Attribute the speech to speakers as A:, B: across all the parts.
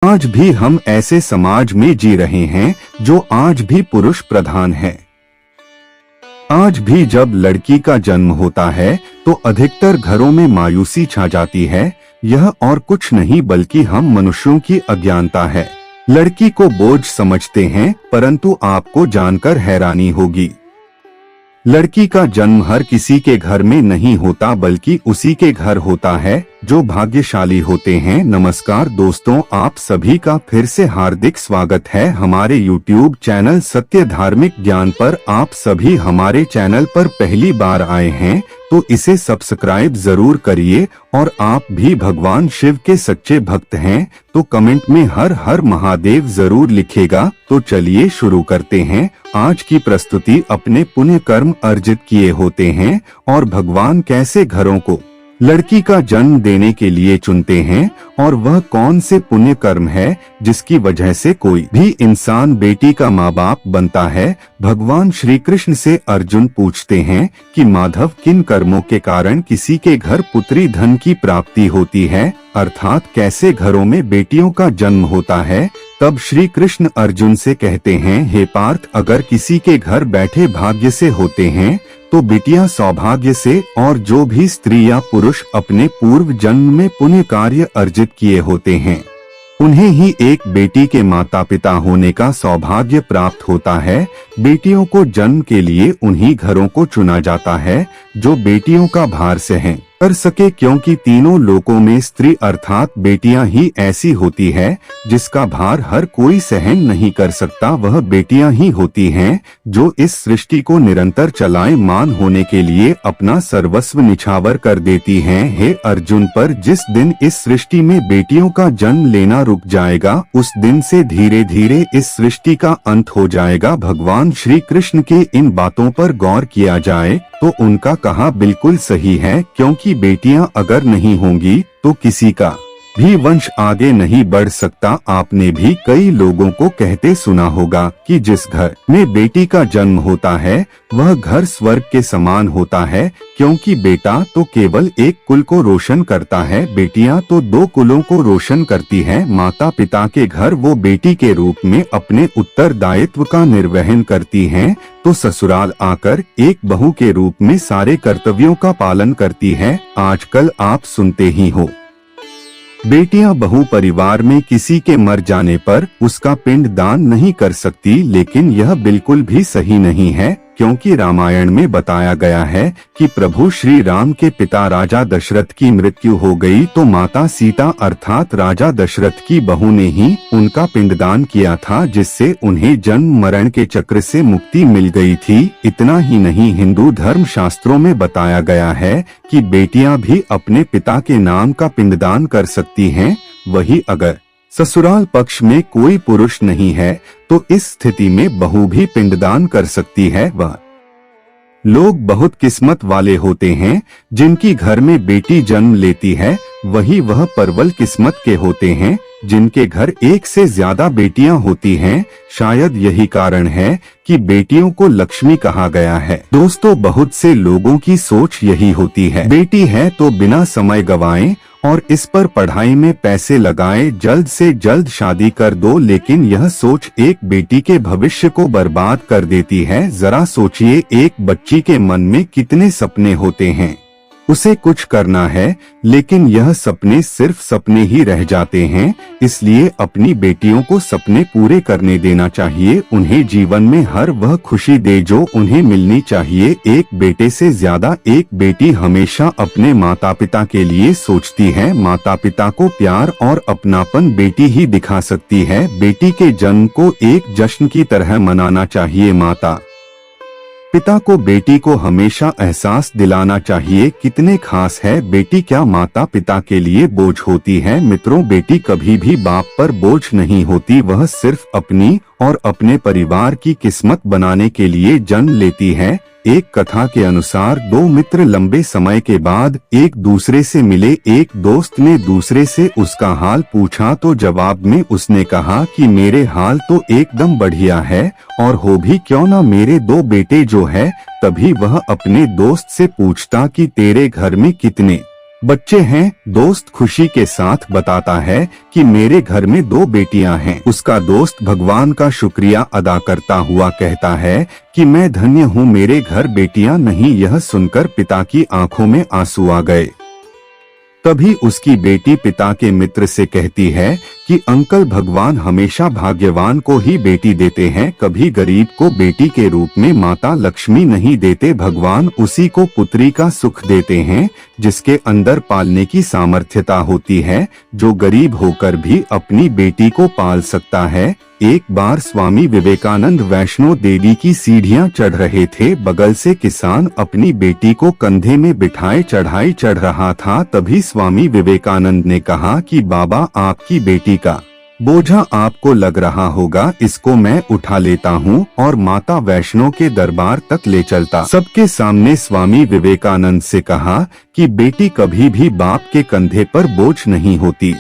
A: आज भी हम ऐसे समाज में जी रहे हैं जो आज भी पुरुष प्रधान है। आज भी जब लड़की का जन्म होता है तो अधिकतर घरों में मायूसी छा जाती है। यह और कुछ नहीं बल्कि हम मनुष्यों की अज्ञानता है। लड़की को बोझ समझते हैं, परंतु आपको जानकर हैरानी होगी, लड़की का जन्म हर किसी के घर में नहीं होता बल्कि उसी के घर होता है जो भाग्यशाली होते हैं। नमस्कार दोस्तों, आप सभी का फिर से हार्दिक स्वागत है हमारे YouTube चैनल सत्य धार्मिक ज्ञान पर। आप सभी हमारे चैनल पर पहली बार आए हैं तो इसे सब्सक्राइब जरूर करिए, और आप भी भगवान शिव के सच्चे भक्त हैं तो कमेंट में हर हर महादेव जरूर लिखेगा। तो चलिए शुरू करते हैं। आज की प्रस्तुति अपने पुण्य कर्म अर्जित किए होते हैं और भगवान कैसे घरों को लड़की का जन्म देने के लिए चुनते हैं, और वह कौन से पुण्य कर्म है जिसकी वजह से कोई भी इंसान बेटी का माँ बाप बनता है। भगवान श्री कृष्ण से अर्जुन पूछते हैं कि माधव, किन कर्मों के कारण किसी के घर पुत्री धन की प्राप्ति होती है, अर्थात कैसे घरों में बेटियों का जन्म होता है। तब श्री कृष्ण अर्जुन से कहते हैं, हे पार्थ, अगर किसी के घर बैठे भाग्य से होते हैं तो बेटियां सौभाग्य से, और जो भी स्त्री या पुरुष अपने पूर्व जन्म में पुण्य कार्य अर्जित किए होते हैं उन्हें ही एक बेटी के माता पिता होने का सौभाग्य प्राप्त होता है। बेटियों को जन्म के लिए उन्हीं घरों को चुना जाता है जो बेटियों का भार सहन कर सके, क्योंकि तीनों लोकों में स्त्री अर्थात बेटियां ही ऐसी होती है जिसका भार हर कोई सहन नहीं कर सकता। वह बेटियां ही होती हैं जो इस सृष्टि को निरंतर चलायमान होने के लिए अपना सर्वस्व निछावर कर देती हैं। हे अर्जुन, पर जिस दिन इस सृष्टि में बेटियों का जन्म लेना रुक जाएगा उस दिन से धीरे धीरे इस सृष्टि का अंत हो जाएगा। भगवान श्री कृष्ण के इन बातों पर गौर किया जाए तो उनका कहा बिल्कुल सही है, क्योंकि बेटियां अगर नहीं होंगी तो किसी का भी वंश आगे नहीं बढ़ सकता। आपने भी कई लोगों को कहते सुना होगा कि जिस घर में बेटी का जन्म होता है वह घर स्वर्ग के समान होता है, क्योंकि बेटा तो केवल एक कुल को रोशन करता है, बेटियां तो दो कुलों को रोशन करती है। माता पिता के घर वो बेटी के रूप में अपने उत्तरदायित्व का निर्वहन करती हैं, तो ससुराल आकर एक बहू के रूप में सारे कर्तव्यों का पालन करती है। आजकल आप सुनते ही हो, बेटियां बहू परिवार में किसी के मर जाने पर उसका पिंड दान नहीं कर सकती, लेकिन यह बिल्कुल भी सही नहीं है, क्योंकि रामायण में बताया गया है कि प्रभु श्री राम के पिता राजा दशरथ की मृत्यु हो गई तो माता सीता अर्थात राजा दशरथ की बहू ने ही उनका पिंडदान किया था, जिससे उन्हें जन्म मरण के चक्र से मुक्ति मिल गई थी। इतना ही नहीं, हिंदू धर्म शास्त्रों में बताया गया है कि बेटियां भी अपने पिता के नाम का पिंडदान कर सकती हैं। वही अगर ससुराल पक्ष में कोई पुरुष नहीं है तो इस स्थिति में बहू भी पिंडदान कर सकती है। वह लोग बहुत किस्मत वाले होते हैं जिनकी घर में बेटी जन्म लेती है, वही वह परवल किस्मत के होते हैं जिनके घर एक से ज्यादा बेटियां होती हैं। शायद यही कारण है कि बेटियों को लक्ष्मी कहा गया है। दोस्तों, बहुत से लोगों की सोच यही होती है, बेटी है तो बिना समय गवाएं और इस पर पढ़ाई में पैसे लगाएं, जल्द से जल्द शादी कर दो, लेकिन यह सोच एक बेटी के भविष्य को बर्बाद कर देती है। जरा सोचिए, एक बच्ची के मन में कितने सपने होते हैं, उसे कुछ करना है लेकिन यह सपने सिर्फ सपने ही रह जाते हैं। इसलिए अपनी बेटियों को सपने पूरे करने देना चाहिए, उन्हें जीवन में हर वह खुशी दे जो उन्हें मिलनी चाहिए। एक बेटे से ज्यादा एक बेटी हमेशा अपने माता पिता के लिए सोचती है। माता पिता को प्यार और अपनापन बेटी ही दिखा सकती है। बेटी के जन्म को एक जश्न की तरह मनाना चाहिए। माता पिता को बेटी को हमेशा एहसास दिलाना चाहिए कितने खास है बेटी, क्या माता पिता के लिए बोझ होती है। मित्रों, बेटी कभी भी बाप पर बोझ नहीं होती, वह सिर्फ अपनी और अपने परिवार की किस्मत बनाने के लिए जन्म लेती है। एक कथा के अनुसार दो मित्र लंबे समय के बाद एक दूसरे से मिले। एक दोस्त ने दूसरे से उसका हाल पूछा तो जवाब में उसने कहा कि मेरे हाल तो एकदम बढ़िया है, और हो भी क्यों ना मेरे दो बेटे जो है। तभी वह अपने दोस्त से पूछता कि तेरे घर में कितने बच्चे हैं। दोस्त खुशी के साथ बताता है कि मेरे घर में 2 बेटियां हैं। उसका दोस्त भगवान का शुक्रिया अदा करता हुआ कहता है कि मैं धन्य हूँ, मेरे घर बेटियां नहीं। यह सुनकर पिता की आंखों में आंसू आ गए। तभी उसकी बेटी पिता के मित्र से कहती है कि अंकल, भगवान हमेशा भाग्यवान को ही बेटी देते हैं, कभी गरीब को बेटी के रूप में माता लक्ष्मी नहीं देते। भगवान उसी को पुत्री का सुख देते हैं जिसके अंदर पालने की सामर्थ्यता होती है, जो गरीब होकर भी अपनी बेटी को पाल सकता है। एक बार स्वामी विवेकानंद वैष्णो देवी की सीढ़ियां चढ़ रहे थे। बगल से किसान अपनी बेटी को कंधे में बिठाए चढ़ाई चढ़ रहा था। तभी स्वामी विवेकानंद ने कहा कि बाबा, आपकी बेटी का बोझा आपको लग रहा होगा, इसको मैं उठा लेता हूँ और माता वैष्णो के दरबार तक ले चलता। सबके सामने स्वामी विवेकानंद से कहा कि बेटी कभी भी बाप के कंधे पर बोझ नहीं होती।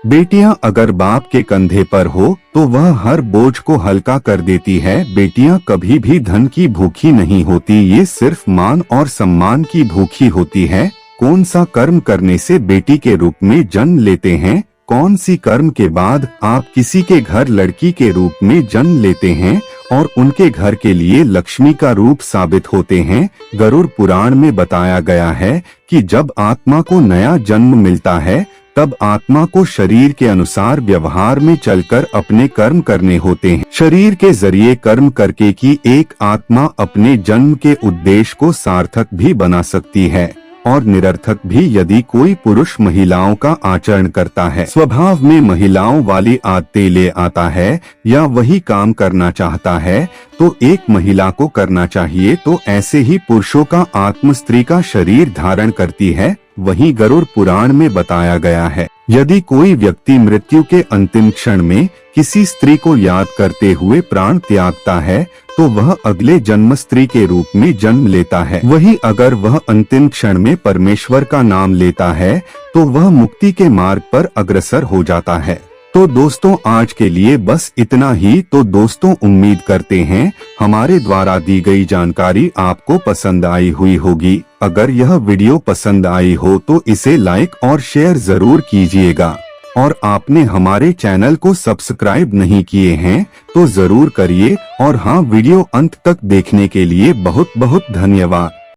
A: बेटियां अगर बाप के कंधे पर हो तो वह हर बोझ को हल्का कर देती है। बेटियां कभी भी धन की भूखी नहीं होती, ये सिर्फ मान और सम्मान की भूखी होती है। कौन सा कर्म करने से बेटी के रूप में जन्म लेते हैं? कौन सी कर्म के बाद आप किसी के घर लड़की के रूप में जन्म लेते हैं और उनके घर के लिए लक्ष्मी का रूप साबित होते हैं? गरुड़ पुराण में बताया गया है कि जब आत्मा को नया जन्म मिलता है तब आत्मा को शरीर के अनुसार व्यवहार में चलकर अपने कर्म करने होते हैं। शरीर के जरिए कर्म करके की एक आत्मा अपने जन्म के उद्देश्य को सार्थक भी बना सकती है और निरर्थक भी। यदि कोई पुरुष महिलाओं का आचरण करता है, स्वभाव में महिलाओं वाली आदतें ले आता है या वही काम करना चाहता है तो एक महिला को करना चाहिए, तो ऐसे ही पुरुषों का आत्म स्त्री का शरीर धारण करती है। वहीं गरुड़ पुराण में बताया गया है, यदि कोई व्यक्ति मृत्यु के अंतिम क्षण में किसी स्त्री को याद करते हुए प्राण त्यागता है तो वह अगले जन्म स्त्री के रूप में जन्म लेता है। वही अगर वह अंतिम क्षण में परमेश्वर का नाम लेता है तो वह मुक्ति के मार्ग पर अग्रसर हो जाता है। तो दोस्तों, आज के लिए बस इतना ही। तो दोस्तों, उम्मीद करते हैं हमारे द्वारा दी गई जानकारी आपको पसंद आई हुई होगी। अगर यह वीडियो पसंद आई हो तो इसे लाइक और शेयर जरूर कीजिएगा और आपने हमारे चैनल को सब्सक्राइब नहीं किए हैं तो जरूर करिए। और हाँ, वीडियो अंत तक देखने के लिए बहुत बहुत धन्यवाद।